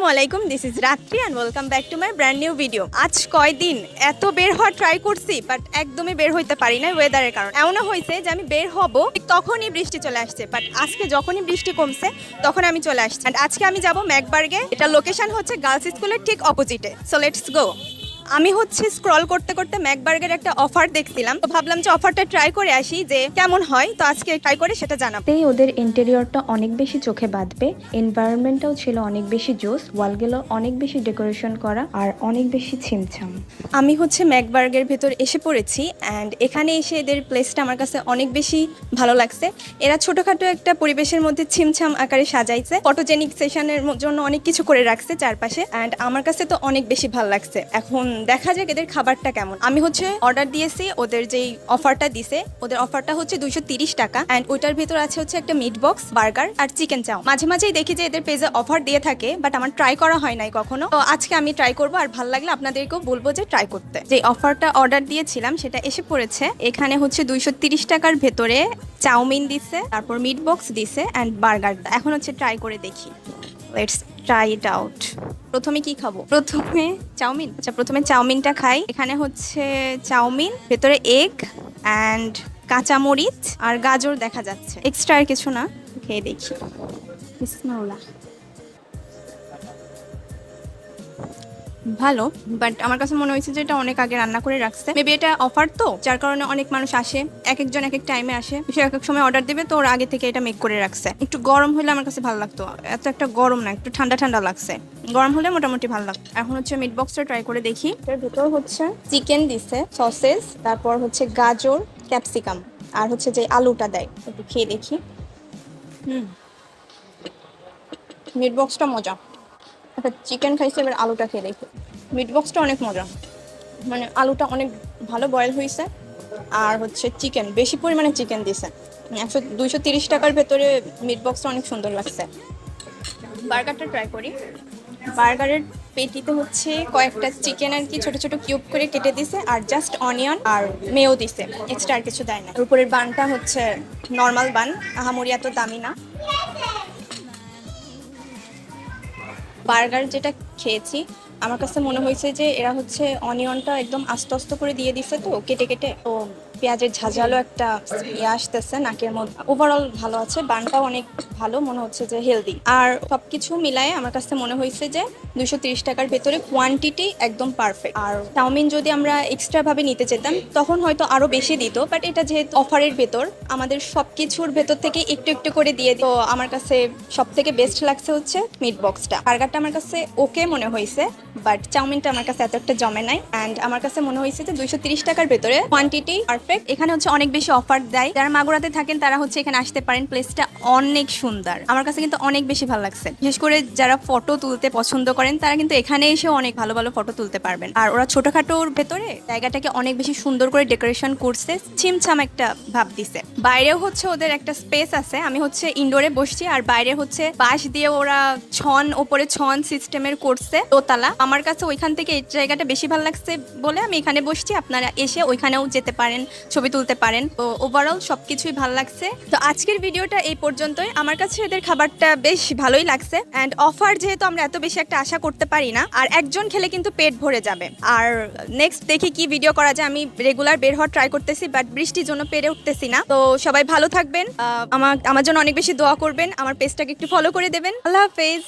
আসসালামু আলাইকুম, this is রাত্রি and welcome back to my brand new video. আজ কয়দিন এত বের হওয়ার ট্রাই করছি, বাট একদমই বের হইতে পারি না ওয়েদারের কারণে। এমনও হয়েছে যে আমি বের হব ঠিক তখনই বৃষ্টি চলে আসছে, বাট আজকে যখনই বৃষ্টি কমছে তখন আমি চলে আসছি। অ্যান্ড আজকে আমি যাব ম্যাকবার্গে। এটা লোকেশন হচ্ছে গার্লস স্কুলের ঠিক অপোজিটে। So let's go. আমি স্ক্রল করতে করতে ম্যাকবার্গের একটা অফার দেখছিলাম, তো ভাবলাম যে অফারটা ট্রাই করে আসি যে কেমন হয়। তো আজকে ট্রাই করে সেটা জানাবো। ওদের ইন্টেরিয়রটা অনেক বেশি চোখে বাঁধবে, এনভায়রনমেন্টটাও ছিল অনেক বেশি জোস, ওয়ালগুলো অনেক বেশি ডেকোরেশন করা আর অনেক বেশি ছিমছাম। আমি ম্যাকবার্গের ভেতর এসে পড়েছি অ্যান্ড এখানে এসে এদের প্লেসটা আমার কাছে অনেক বেশি ভালো লাগছে। এরা ছোটোখাটো একটা পরিবেশের মধ্যে ছিমছাম আকারে সাজাইছে, ফটোজেনিক সেশনের জন্য অনেক কিছু করে রাখছে চারপাশে, অ্যান্ড আমার কাছে তো অনেক বেশি ভালো লাগছে। এখন দেখা যাক এদের খাবারটা কেমন। আমি অর্ডার দিয়েছি, ওদের যেই অফারটা দিছে, ওদের অফারটা হচ্ছে 230 টাকা অ্যান্ড ওইটার ভেতর আছে একটা মিট বক্স, বার্গার আর চিকেন চাও। মাঝে মাঝেই দেখি যে এদের পেজে অফার দিয়ে থাকে, বাট আমার ট্রাই করা হয় নাই কখনো। তো আজকে আমি ট্রাই করবো, আর ভালো লাগলে আপনাদেরকেও বলবো যে ট্রাই করতে। যে অফারটা অর্ডার দিয়েছিলাম সেটা এসে পড়েছে। এখানে 230 টাকার ভেতরে চাউমিন দিছে, তারপর মিট বক্স দিছে অ্যান্ড বার্গার। এখন ট্রাই করে দেখি। Let's try it out. প্রথমে কি খাবো? প্রথমে চাউমিন। আচ্ছা, প্রথমে চাউমিনটা খাই। এখানে চাউমিন, ভেতরে এগ অ্যান্ড কাঁচামরিচ আর গাজর দেখা যাচ্ছে, এক্সট্রা আর কিছু না। খেয়ে দেখি। বিসমিল্লাহ। ভালো, বাট আমার কাছে মনে হয়েছে যে এটা অনেক আগে রান্না করে রাখছে। মেবি এটা অফার তো, যার কারণে অনেক মানুষ আসে, এক একজন এক এক টাইমে আসে, সে এক এক সময় অর্ডার দেবে, তো ওর আগে থেকে এটা মেক করে রাখছে। একটু গরম হলে আমার কাছে ভালো লাগতো, এত একটা গরম না, একটু ঠান্ডা ঠান্ডা লাগছে। গরম হলে মোটামুটি ভালো লাগতো। এখন মিট বক্সটা ট্রাই করে দেখি। এটার ভেতর চিকেন দিছে, সসেস, তারপর গাজর, ক্যাপসিকাম আর যে আলুটা দেয়। একটু খেয়ে দেখি। মিট বক্সটা মজা। একটা চিকেন খাইছে, এবার আলুটা খেয়ে দেখি। মিট বক্সটা অনেক মজা, মানে আলুটা অনেক ভালো বয়েল হয়েছে, আর চিকেন বেশি পরিমাণে চিকেন দিছে। 230 টাকার ভেতরে মিট বক্সটা অনেক সুন্দর লাগছে। বার্গারটা ট্রাই করি। বার্গারের পেটিতে কয়েকটা চিকেন আর কি ছোট ছোট কিউব করে কেটে দিছে, আর জাস্ট অনিয়ন আর মেও দিছে, এক্সট্রা আর কিছু দেয় না। উপরের বানটা নর্মাল বান, আহামরি এত দামি না। বার্গার যেটা খেয়েছি, আমার কাছে মনে হয়েছে যে এরা অনিয়নটা একদম আস্তে আস্তে করে দিয়ে দিছে, তো কেটে কেটে, তো পেঁয়াজের ঝাঁঝালো একটা আসতেছে নাকের মধ্যে। ওভারঅল ভালো আছে, বানটাও অনেক ভালো, মনে হচ্ছে যে হেলদি। আর সবকিছু মিলায়ে আমার কাছে মনে হয়েছে যে 230 টাকার ভেতরে কোয়ান্টিটি একদম পারফেক্ট। আর চাউমিন যদি আমরা এক্সট্রা ভাবে নিতে যেতাম তখন হয়তো আরো বেশি দিত, বাট এটা যেহেতু অফারের ভেতর, আমাদের সবকিছুর ভেতর থেকে একটু একটু করে দিয়ে, তো আমার কাছে সব থেকে বেস্ট লাগছে মিট বক্সটা। বার্গারটা আমার কাছে ওকে মনে হয়েছে, বাট চাউমিনটা আমার কাছে এত একটা জমে নাই। অ্যান্ড আমার কাছে মনে হয়েছে যে 230 টাকার ভেতরে কোয়ান্টিটি পারফেক্ট। এখানে অনেক বেশি অফার দেয়। যারা মাগুরাতে থাকেন তারা এখানে আসতে পারেন, প্লেসটা অনেক সুন্দর। আমার কাছে কিন্তু অনেক বেশি ভালো লাগছে। বিশেষ করে যারা ফটো তুলতে পছন্দ করেন তারা কিন্তু এখানে এসে অনেক ভালো ভালো ফটো তুলতে পারবেন। আর ওরা ছোটখাটোর ভেতরে জায়গাটাকে অনেক বেশি সুন্দর করে ডেকোরেশন করছে, ছিমছাম একটা ভাব দিছে। বাইরেও ওদের একটা স্পেস আছে। আমি ইনডোরে বসছি, আর বাইরে বাঁশ দিয়ে ওরা ওপরে ছন সিস্টেমের করছে, দোতলা। আমার কাছে ওইখান থেকে এই জায়গাটা বেশি ভালো লাগছে বলে আমি এখানে বসছি। আপনারা এসে ওইখানেও যেতে পারেন, ছবি তুলতে পারেন। তো ওভারঅল সবকিছুই ভালো লাগছে। তো আজকের ভিডিওটা এই পর্যন্তই। আমার কাছে এদের খাবারটা বেশ ভালোই লাগছে, অ্যান্ড অফার যেহেতু আমরা এত বেশি একটা আশা করতে পারি না, আর একজন খেলে কিন্তু পেট ভরে যাবে। আর নেক্সট দেখি কি ভিডিও করা যায়। আমি রেগুলার বের হওয়ার ট্রাই করতেছি, বাট বৃষ্টির জন্য পেরে উঠতেছি না। তো সবাই ভালো থাকবেন, আমার জন্য অনেক বেশি দোয়া করবেন, আমার পেজটাকে একটু ফলো করে দেবেন। আল্লাহ হাফেজ।